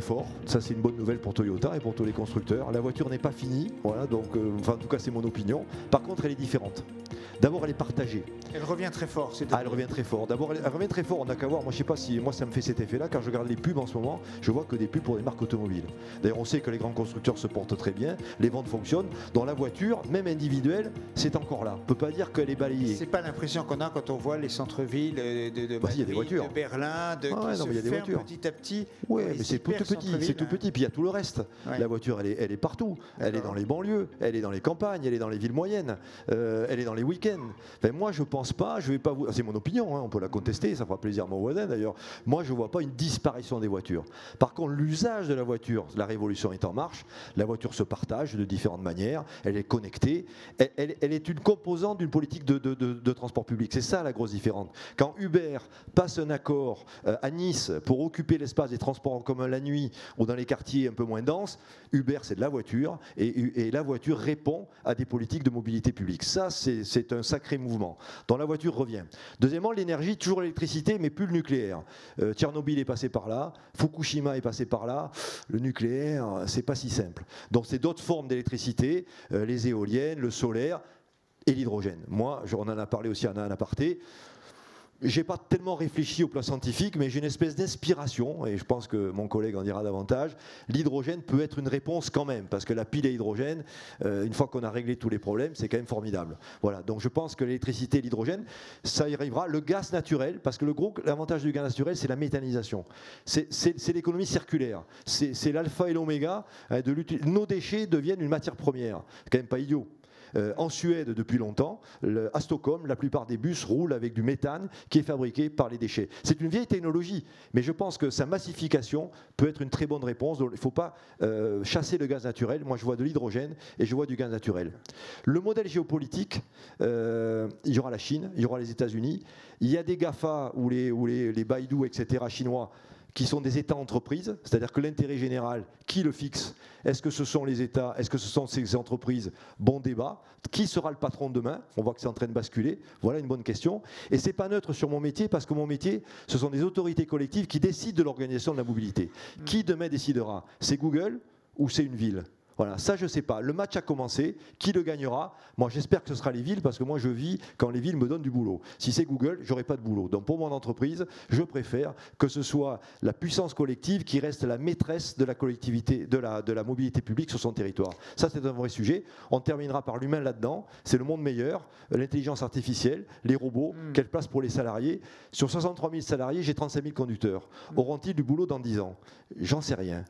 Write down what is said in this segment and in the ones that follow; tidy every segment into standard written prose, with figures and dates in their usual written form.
fort, ça c'est une bonne nouvelle pour Toyota et pour tous les constructeurs. La voiture n'est pas finie, voilà, donc, enfin en tout cas c'est mon opinion. Par contre elle est différente. D'abord elle est partagée. Elle revient très fort. Elle revient très fort. D'abord elle revient très fort, on n'a qu'à voir, moi je sais pas si moi ça me fait cet effet là, quand je regarde les pubs en ce moment, je vois que des pubs pour des marques automobiles. D'ailleurs on sait que les grands constructeurs se portent très bien, les ventes fonctionnent, dans la voiture, même individuelle, c'est encore là. On ne peut pas dire qu'elle est balayée. C'est pas l'impression qu'on a quand on voit les centres-villes de il y a des voitures. de Berlin, qui se ferment petit à petit. Oui, mais c'est tout petit, c'est tout petit. Puis il y a tout le reste. Ouais. La voiture, elle est partout. Elle est dans les banlieues, elle est dans les campagnes, elle est dans les villes moyennes, elle est dans les week-ends. Enfin, moi, je pense pas, je vais pas vous... C'est mon opinion, hein, on peut la contester, ça fera plaisir à mon voisin d'ailleurs. Moi, je vois pas une disparition des voitures. Par contre, l'usage de la voiture, la révolution est en marche. La voiture se partage de différentes manières. Elle est connectée. Elle est une composante d'une politique de transport public. C'est ça la grosse différence. Quand Uber passe un accord à Nice pour occuper l'espace des transports en commun la nuit ou dans les quartiers un peu moins denses, Uber c'est de la voiture et la voiture répond à des politiques de mobilité publique. Ça c'est un sacré mouvement dont la voiture revient. Deuxièmement, l'énergie, toujours l'électricité mais plus le nucléaire. Tchernobyl est passé par là, Fukushima est passé par là, le nucléaire c'est pas si simple. Donc c'est d'autres formes d'électricité, les éoliennes, le solaire et l'hydrogène. Moi, on en a parlé aussi en un aparté. J'ai pas tellement réfléchi au plan scientifique, mais j'ai une espèce d'inspiration, et je pense que mon collègue en dira davantage. L'hydrogène peut être une réponse quand même, parce que la pile à hydrogène, une fois qu'on a réglé tous les problèmes, c'est quand même formidable. Voilà, donc je pense que l'électricité et l'hydrogène, ça y arrivera. Le gaz naturel, parce que l'avantage du gaz naturel, c'est la méthanisation. C'est l'économie circulaire. C'est l'alpha et l'oméga. Nos déchets deviennent une matière première. C'est quand même pas idiot. En Suède, depuis longtemps, à Stockholm, la plupart des bus roulent avec du méthane qui est fabriqué par les déchets. C'est une vieille technologie, mais je pense que sa massification peut être une très bonne réponse. Donc, il ne faut pas chasser le gaz naturel. Moi, je vois de l'hydrogène et je vois du gaz naturel. Le modèle géopolitique, il y aura la Chine, il y aura les États-Unis. Il y a des GAFA ou les Baidu, etc., chinois, qui sont des États-entreprises, c'est-à-dire que l'intérêt général, qui le fixe? Est-ce que ce sont les États? Est-ce que ce sont ces entreprises? Bon débat. Qui sera le patron demain? On voit que c'est en train de basculer. Voilà une bonne question. Et ce n'est pas neutre sur mon métier, parce que mon métier, ce sont des autorités collectives qui décident de l'organisation de la mobilité. Qui demain décidera? C'est Google ou c'est une ville? Voilà, ça je ne sais pas. Le match a commencé. Qui le gagnera? Moi j'espère que ce sera les villes, parce que moi je vis quand les villes me donnent du boulot. Si c'est Google, j'aurai pas de boulot. Donc pour mon entreprise, je préfère que ce soit la puissance collective qui reste la maîtresse de la collectivité, de la mobilité publique sur son territoire. Ça c'est un vrai sujet. On terminera par l'humain là-dedans. C'est le monde meilleur, l'intelligence artificielle, les robots. Quelle place pour les salariés? Sur 63 000 salariés, j'ai 35 000 conducteurs. Auront-ils du boulot dans 10 ans? J'en sais rien.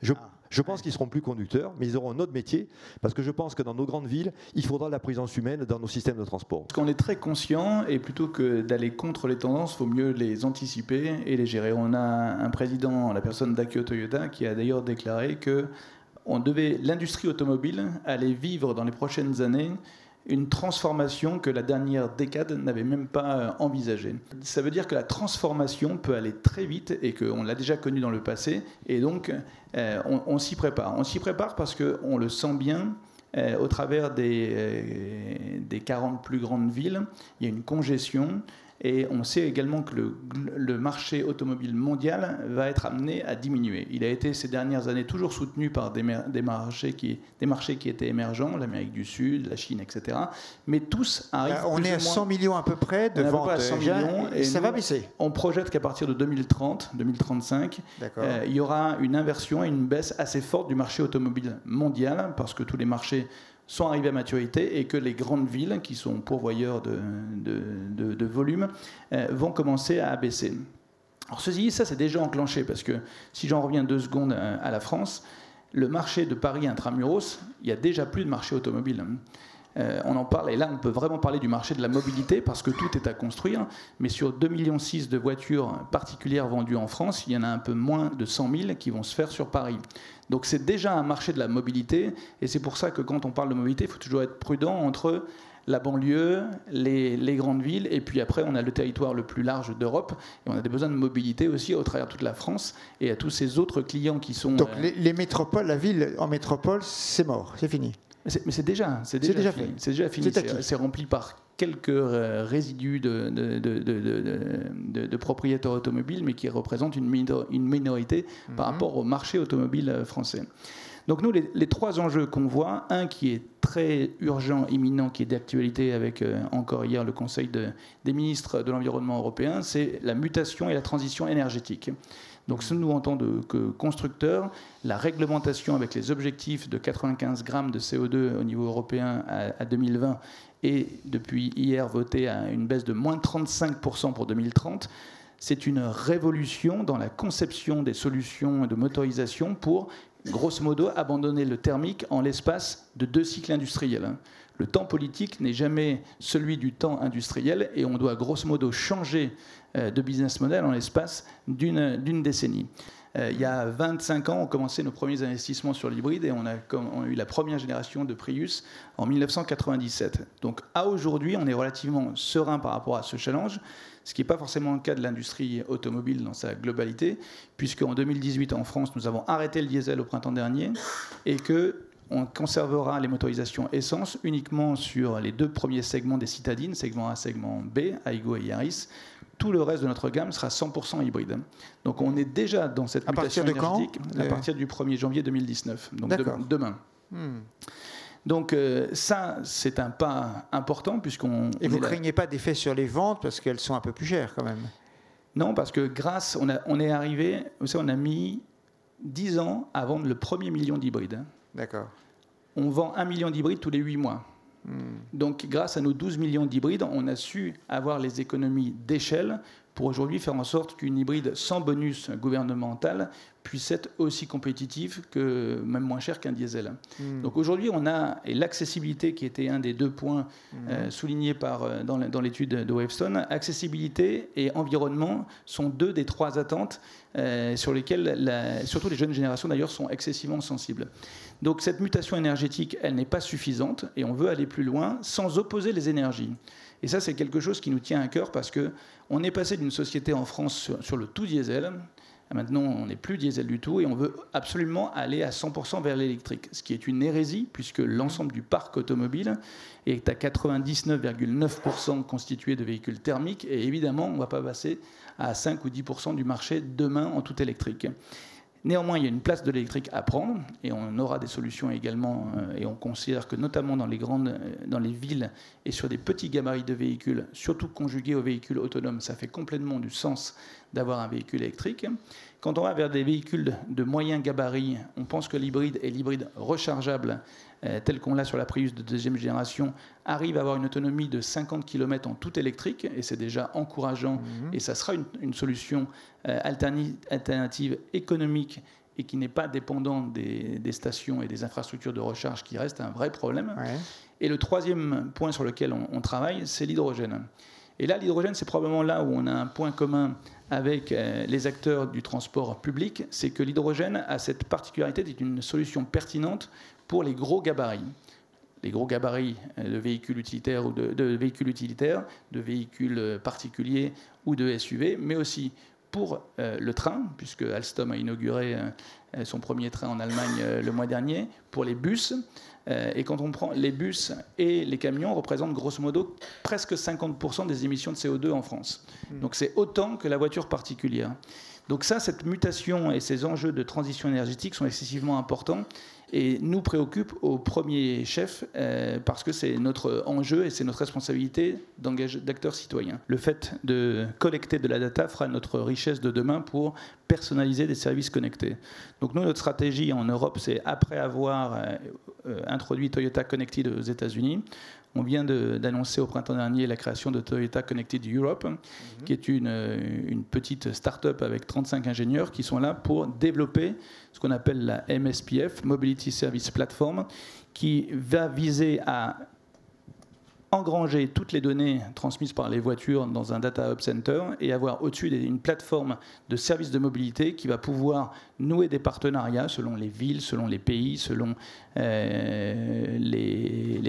Je pense qu'ils seront plus conducteurs, mais ils auront un autre métier, parce que je pense que dans nos grandes villes, il faudra de la présence humaine dans nos systèmes de transport. Parce qu'on est très conscient, et plutôt que d'aller contre les tendances, il faut mieux les anticiper et les gérer. On a un président, la personne d'Akio Toyoda, qui a d'ailleurs déclaré que l'industrie automobile allait vivre dans les prochaines années une transformation que la dernière décade n'avait même pas envisagée. Ça veut dire que la transformation peut aller très vite et qu'on l'a déjà connue dans le passé, et donc on s'y prépare. On s'y prépare parce qu'on le sent bien au travers des 40 plus grandes villes. Il y a une congestion. Et on sait également que le marché automobile mondial va être amené à diminuer. Il a été ces dernières années toujours soutenu par des marchés qui étaient émergents, l'Amérique du Sud, la Chine, etc. Mais tous arrivent on est à 100 millions à peu près de ventes. À 100 millions, et ça va baisser. On projette qu'à partir de 2030, 2035, il y aura une inversion et une baisse assez forte du marché automobile mondial, parce que tous les marchés sont arrivés à maturité et que les grandes villes, qui sont pourvoyeurs de volume, vont commencer à abaisser. Alors ceci dit, ça c'est déjà enclenché, parce que si j'en reviens 2 secondes à la France, le marché de Paris intramuros, il n'y a déjà plus de marché automobile. On en parle, et là on peut vraiment parler du marché de la mobilité, parce que tout est à construire, mais sur 2,6 millions de voitures particulières vendues en France, il y en a un peu moins de 100 000 qui vont se faire sur Paris. Donc c'est déjà un marché de la mobilité, et c'est pour ça que quand on parle de mobilité, il faut toujours être prudent entre la banlieue, les grandes villes, et puis après on a le territoire le plus large d'Europe, et on a des besoins de mobilité aussi au travers de toute la France, et à tous ces autres clients qui sont... Donc les métropoles, la ville en métropole, c'est mort, c'est fini. Mais c'est déjà fini. C'est déjà fini. C'est rempli par quelques résidus de propriétaires automobiles, mais qui représentent une minorité par rapport au marché automobile français. Donc nous, les trois enjeux qu'on voit, un qui est très urgent, imminent, qui est d'actualité avec encore hier le Conseil des ministres de l'Environnement européen, c'est la mutation et la transition énergétique. Donc nous, en tant que constructeurs, la réglementation avec les objectifs de 95 grammes de CO2 au niveau européen à 2020 et depuis hier voté à une baisse de moins 35% pour 2030, c'est une révolution dans la conception des solutions de motorisation pour, grosso modo, abandonner le thermique en l'espace de 2 cycles industriels. Le temps politique n'est jamais celui du temps industriel et on doit grosso modo changer de business model en l'espace d'une décennie. Il y a 25 ans, on commençait nos premiers investissements sur l'hybride et on a eu la première génération de Prius en 1997. Donc à aujourd'hui, on est relativement serein par rapport à ce challenge, ce qui n'est pas forcément le cas de l'industrie automobile dans sa globalité, puisqu'en 2018 en France, nous avons arrêté le diesel au printemps dernier et qu'on conservera les motorisations essence uniquement sur les 2 premiers segments des citadines, segment A, segment B, Aygo et Yaris. Tout le reste de notre gamme sera 100% hybride. Donc on est déjà dans cette mutation énergétique à partir du 1er janvier 2019, donc demain. Donc ça, c'est un pas important puisqu'on... Et vous ne craignez pas d'effet sur les ventes parce qu'elles sont un peu plus chères quand même? Non, parce que on est arrivé, vous savez, on a mis 10 ans à vendre le premier million d'hybrides. D'accord. On vend 1 million d'hybrides tous les 8 mois. Donc grâce à nos 12 millions d'hybrides, on a su avoir les économies d'échelle pour aujourd'hui faire en sorte qu'une hybride sans bonus gouvernemental puisse être aussi compétitive que même moins cher qu'un diesel. Donc aujourd'hui, on a, et l'accessibilité qui était un des 2 points soulignés dans l'étude de Wavestone, accessibilité et environnement sont 2 des 3 attentes sur lesquelles surtout les jeunes générations d'ailleurs sont excessivement sensibles. Donc cette mutation énergétique, elle n'est pas suffisante et on veut aller plus loin sans opposer les énergies. Et ça, c'est quelque chose qui nous tient à cœur parce qu'on est passé d'une société en France sur le tout diesel. Maintenant, on n'est plus diesel du tout et on veut absolument aller à 100% vers l'électrique, ce qui est une hérésie puisque l'ensemble du parc automobile est à 99,9% constitué de véhicules thermiques et évidemment, on ne va pas passer à 5 ou 10% du marché demain en tout électrique. Néanmoins, il y a une place de l'électrique à prendre et on aura des solutions également et on considère que notamment dans les villes et sur des petits gabarits de véhicules, surtout conjugués aux véhicules autonomes, ça fait complètement du sens d'avoir un véhicule électrique. Quand on va vers des véhicules de moyens gabarits, on pense que l'hybride et l'hybride rechargeable, tel qu'on l'a sur la Prius de 2e génération, arrive à avoir une autonomie de 50 km en tout électrique, et c'est déjà encourageant, et ça sera une solution alternative économique et qui n'est pas dépendante des stations et des infrastructures de recharge, qui reste un vrai problème. Ouais. Et le 3e point sur lequel on travaille, c'est l'hydrogène. Et là, l'hydrogène, c'est probablement là où on a un point commun avec les acteurs du transport public, c'est que l'hydrogène a cette particularité d'être une solution pertinente pour les gros gabarits. Les gros gabarits de véhicules utilitaires ou de véhicules particuliers ou de SUV, mais aussi pour le train, puisque Alstom a inauguré son premier train en Allemagne le mois dernier, pour les bus. Et quand on prend les bus et les camions, représentent grosso modo presque 50% des émissions de CO2 en France. Donc c'est autant que la voiture particulière. Donc ça, cette mutation et ces enjeux de transition énergétique sont excessivement importants et nous préoccupent au premier chef parce que c'est notre enjeu et c'est notre responsabilité d'acteurs citoyens. Le fait de collecter de la data fera notre richesse de demain pour personnaliser des services connectés. Donc nous, notre stratégie en Europe, c'est après avoir introduit Toyota Connected aux États-Unis, on vient d'annoncer au printemps dernier la création de Toyota Connected Europe, qui est une petite start-up avec 35 ingénieurs qui sont là pour développer ce qu'on appelle la MSPF, Mobility Service Platform, qui va viser à engranger toutes les données transmises par les voitures dans un Data Hub Center et avoir au-dessus une plateforme de services de mobilité qui va pouvoir nouer des partenariats selon les villes, selon les pays, selon les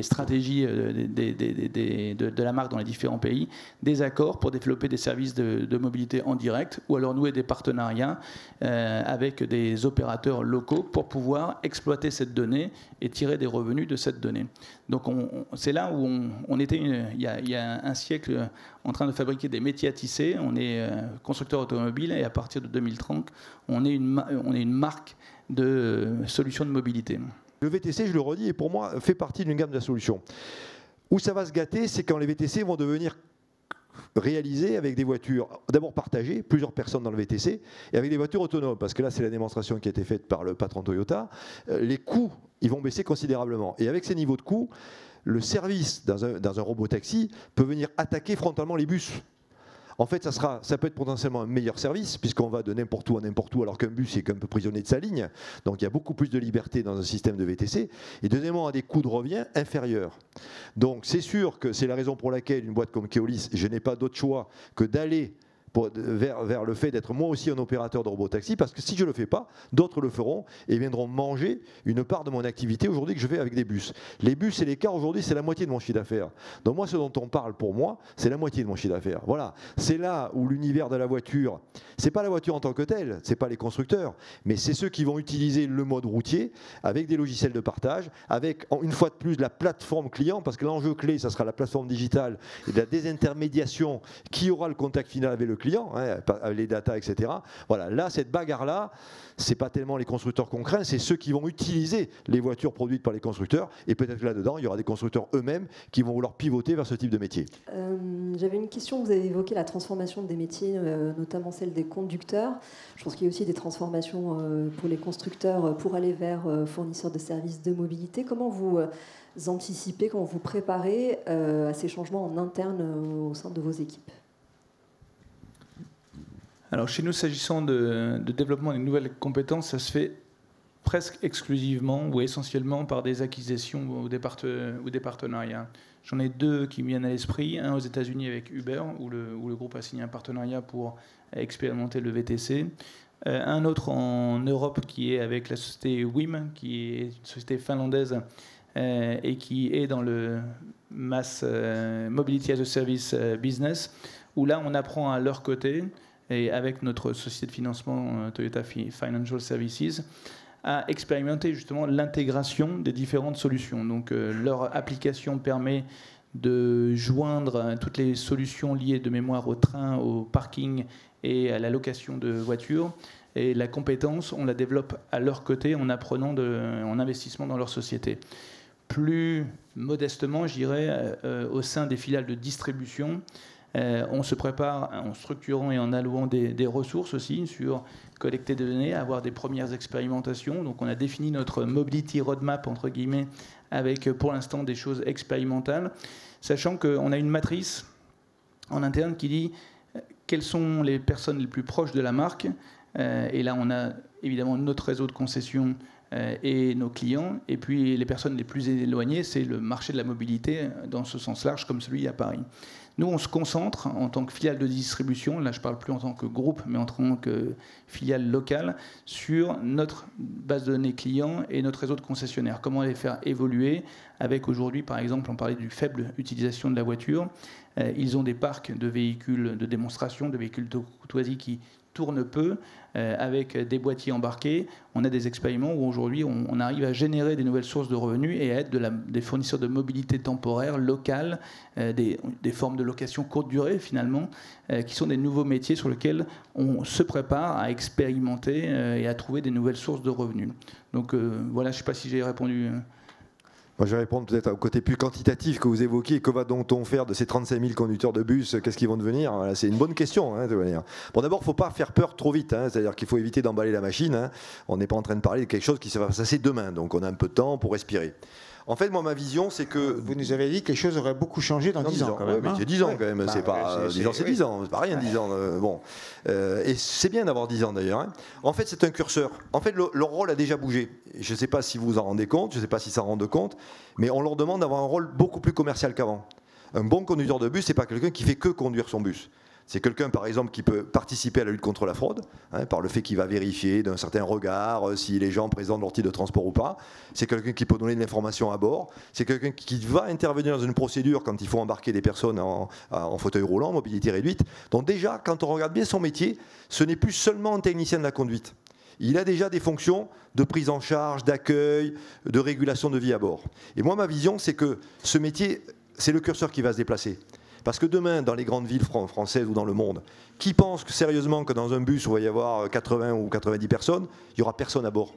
stratégies de la marque dans les différents pays, des accords pour développer des services de mobilité en direct, ou alors nouer des partenariats avec des opérateurs locaux pour pouvoir exploiter cette donnée et tirer des revenus de cette donnée. Donc c'est là où on était il y a un siècle en train de fabriquer des métiers à tisser. On est constructeur automobile et à partir de 2030, on est une marque de solutions de mobilité. Le VTC, je le redis, et pour moi, fait partie d'une gamme de solutions. Où ça va se gâter, c'est quand les VTC vont devenir réalisés avec des voitures d'abord partagées, plusieurs personnes dans le VTC, et avec des voitures autonomes, parce que là c'est la démonstration qui a été faite par le patron Toyota, les coûts ils vont baisser considérablement. Et avec ces niveaux de coûts, le service dans un robot-taxi peut venir attaquer frontalement les bus. En fait, ça peut être potentiellement un meilleur service, puisqu'on va de n'importe où à n'importe où, alors qu'un bus est un peu prisonnier de sa ligne. Donc il y a beaucoup plus de liberté dans un système de VTC. Et deuxièmement, à des coûts de revient inférieurs. Donc c'est sûr que c'est la raison pour laquelle une boîte comme Keolis, je n'ai pas d'autre choix que d'aller vers le fait d'être moi aussi un opérateur de robotaxi, parce que si je ne le fais pas, d'autres le feront et viendront manger une part de mon activité aujourd'hui que je fais avec des bus. Les bus et les cars aujourd'hui, c'est la moitié de mon chiffre d'affaires. Donc moi, ce dont on parle pour moi, c'est la moitié de mon chiffre d'affaires. Voilà, c'est là où l'univers de la voiture, c'est pas la voiture en tant que telle, c'est pas les constructeurs, mais c'est ceux qui vont utiliser le mode routier avec des logiciels de partage, avec une fois de plus la plateforme client, parce que l'enjeu clé, ça sera la plateforme digitale et de la désintermédiation qui aura le contact final avec le client, avec les data, etc. Voilà, là, cette bagarre-là, c'est pas tellement les constructeurs qu'on craint, c'est ceux qui vont utiliser les voitures produites par les constructeurs, et peut-être que là-dedans, il y aura des constructeurs eux-mêmes qui vont vouloir pivoter vers ce type de métier. J'avais une question, vous avez évoqué la transformation des métiers, notamment celle des conducteurs. Je pense qu'il y a aussi des transformations pour les constructeurs pour aller vers fournisseurs de services de mobilité. Comment vous anticipez, comment vous préparez à ces changements en interne au sein de vos équipes ? Alors chez nous, s'agissant de développement des nouvelles compétences, ça se fait presque exclusivement ou essentiellement par des acquisitions ou des partenariats. J'en ai deux qui me viennent à l'esprit, un aux États-Unis avec Uber, où le groupe a signé un partenariat pour expérimenter le VTC. Un autre en Europe qui est avec la société WIM, qui est une société finlandaise et qui est dans le Mass Mobility as a Service business, où là on apprend à leur côté, et avec notre société de financement Toyota Financial Services, à expérimenter justement l'intégration des différentes solutions. Donc leur application permet de joindre toutes les solutions liées de mémoire au train, au parking et à la location de voitures. Et la compétence, on la développe à leur côté en apprenant en investissement dans leur société. Plus modestement, je dirais, au sein des filiales de distribution, on se prépare en structurant et en allouant des ressources aussi sur collecter des données, avoir des premières expérimentations. Donc on a défini notre mobility roadmap, entre guillemets, avec pour l'instant des choses expérimentales, sachant qu'on a une matrice en interne qui dit quelles sont les personnes les plus proches de la marque. Et là, on a évidemment notre réseau de concessions et nos clients. Et puis les personnes les plus éloignées, c'est le marché de la mobilité dans ce sens large, comme celui à Paris. Nous, on se concentre en tant que filiale de distribution, là je ne parle plus en tant que groupe, mais en tant que filiale locale, sur notre base de données clients et notre réseau de concessionnaires. Comment les faire évoluer avec aujourd'hui, par exemple, on parlait du faible utilisation de la voiture. Ils ont des parcs de véhicules de démonstration, de véhicules de courtoisie qui tourne peu, avec des boîtiers embarqués. On a des expériments où aujourd'hui on arrive à générer des nouvelles sources de revenus et à être des fournisseurs de mobilité temporaire, locale, des formes de location courte durée finalement, qui sont des nouveaux métiers sur lesquels on se prépare à expérimenter et à trouver des nouvelles sources de revenus. Donc voilà, je ne sais pas si j'ai répondu... Moi, je vais répondre peut-être au côté plus quantitatif que vous évoquiez. Que va-t-on faire de ces 35 000 conducteurs de bus? Qu'est-ce qu'ils vont devenir? Voilà, c'est une bonne question, de manière. Bon, d'abord, il ne faut pas faire peur trop vite. C'est-à-dire qu'il faut éviter d'emballer la machine. On n'est pas en train de parler de quelque chose qui va se passer demain. Donc, on a un peu de temps pour respirer. En fait, moi, ma vision, c'est que... Vous nous avez dit que les choses auraient beaucoup changé dans 10 ans, quand même. Oui, mais c'est 10 ans, quand même. C'est pas 10 ans, c'est 10 ans. C'est pas rien, 10 ans. Bon. Et c'est bien d'avoir 10 ans, d'ailleurs. En fait, c'est un curseur. En fait, leur rôle a déjà bougé. Je ne sais pas si vous vous en rendez compte, je ne sais pas si ça en rend compte, mais on leur demande d'avoir un rôle beaucoup plus commercial qu'avant. Un bon conducteur de bus, ce n'est pas quelqu'un qui fait que conduire son bus. C'est quelqu'un, par exemple, qui peut participer à la lutte contre la fraude, par le fait qu'il va vérifier d'un certain regard si les gens présentent leur titre de transport ou pas. C'est quelqu'un qui peut donner de l'information à bord. C'est quelqu'un qui va intervenir dans une procédure quand il faut embarquer des personnes en fauteuil roulant, mobilité réduite. Donc déjà, quand on regarde bien son métier, ce n'est plus seulement un technicien de la conduite. Il a déjà des fonctions de prise en charge, d'accueil, de régulation de vie à bord. Et moi, ma vision, c'est que ce métier, c'est le curseur qui va se déplacer. Parce que demain, dans les grandes villes françaises ou dans le monde, qui pense sérieusement que dans un bus où il va y avoir 80 ou 90 personnes, il n'y aura personne à bord ?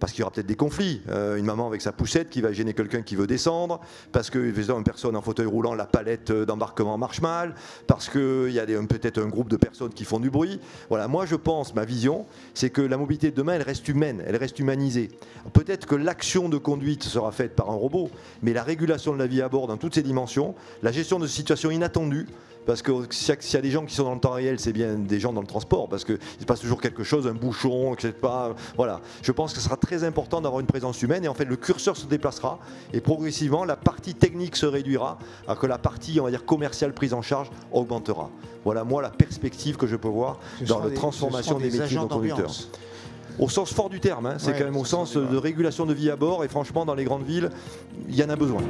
Parce qu'il y aura peut-être des conflits. Une maman avec sa poussette qui va gêner quelqu'un qui veut descendre, parce que une personne en fauteuil roulant, la palette d'embarquement marche mal, parce qu'il y a peut-être un groupe de personnes qui font du bruit. Voilà, moi je pense, ma vision, c'est que la mobilité de demain, elle reste humaine, elle reste humanisée. Peut-être que l'action de conduite sera faite par un robot, mais la régulation de la vie à bord dans toutes ses dimensions, la gestion de situations inattendues, parce que s'il y a des gens qui sont dans le temps réel, c'est bien des gens dans le transport, parce qu'il se passe toujours quelque chose, un bouchon, etc. Voilà. Je pense que ce sera très important d'avoir une présence humaine, et en fait le curseur se déplacera, et progressivement la partie technique se réduira, alors que la partie, on va dire, commerciale prise en charge augmentera. Voilà, moi, la perspective que je peux voir dans la transformation des métiers de conducteurs. Au sens fort du terme, c'est quand même au sens de régulation de vie à bord, et franchement, dans les grandes villes, il y en a besoin.